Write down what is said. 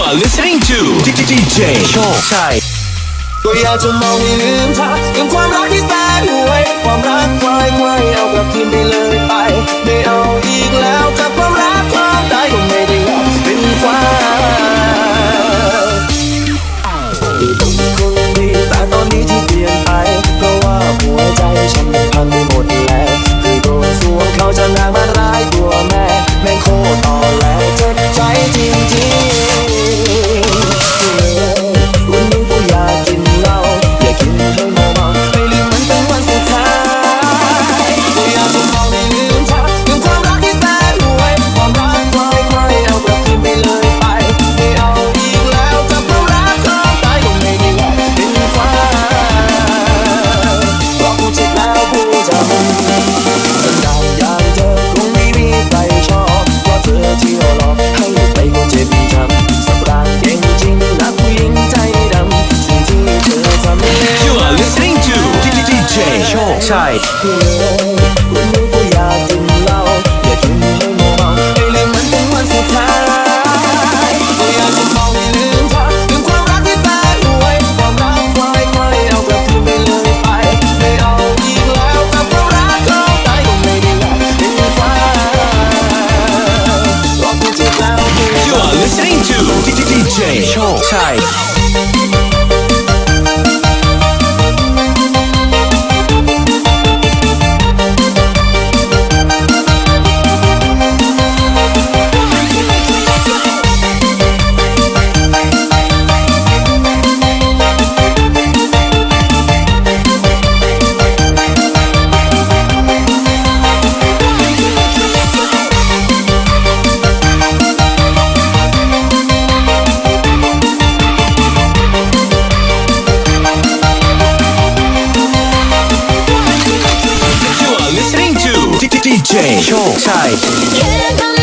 are listening to DJ โชคชัยก็อยากจะมองให้ลืมเธอลืมความรักที่แสนห่วยความรักควายเอากลับคืนไปเลยไปไม่เอาอีกแล้วกับความรักความได้ก็ไม่ได้อยากเป็นฟ้าคนดีแต่ตอนนี้ที่เปลี่ยนไปเพราะว่าหัวใจฉันพังไปหมดแล้วเคยโดนสวมเขาจะนางมาร้ายตัวแม่แม่งโคตรต่อแล้วเจ็บใจจริงวันนี้กูอยากกินเหล้าอยากกินให้เมาให้ลืมมันเป็นวันสุดท้ายกูอยากจะมองให้ลืมเธอลืมความรักที่แสนห่วยความรักควายเอากลับคืนไปเลยไปไม่เอาอีกแล้วกับความรักของตายก็ไม่ได้อยากเป็นฟ้าเพราะกูเจ็บแล้วกูจำสันดานอย่างเธอคงไม่มีใครชอบเพราะเธอที่หลอกให้ไปกูเจ็บช้ำสับรางเก่งจริงรักผู้หญิงใจดำสิ่งที่เธอทำ You are listening to DJ โชคชัยวันนี้กูอยากกินเหล้าอยากกินให้เมาให้ลืมมันเป็นวันสุดท้ายกูอยากจะมองให้ลืมเธอลืมความรักที่แสนห่วยความรักควายเอากลับคืนไปเลยไปไม่เอาอีกแล้วกับความรักของตายก็ไม่ได้อยากเป็นฟ้าเพราะกูเจ็บแล้วกู You are listening to DJ โชคชัยDJ โชคชัย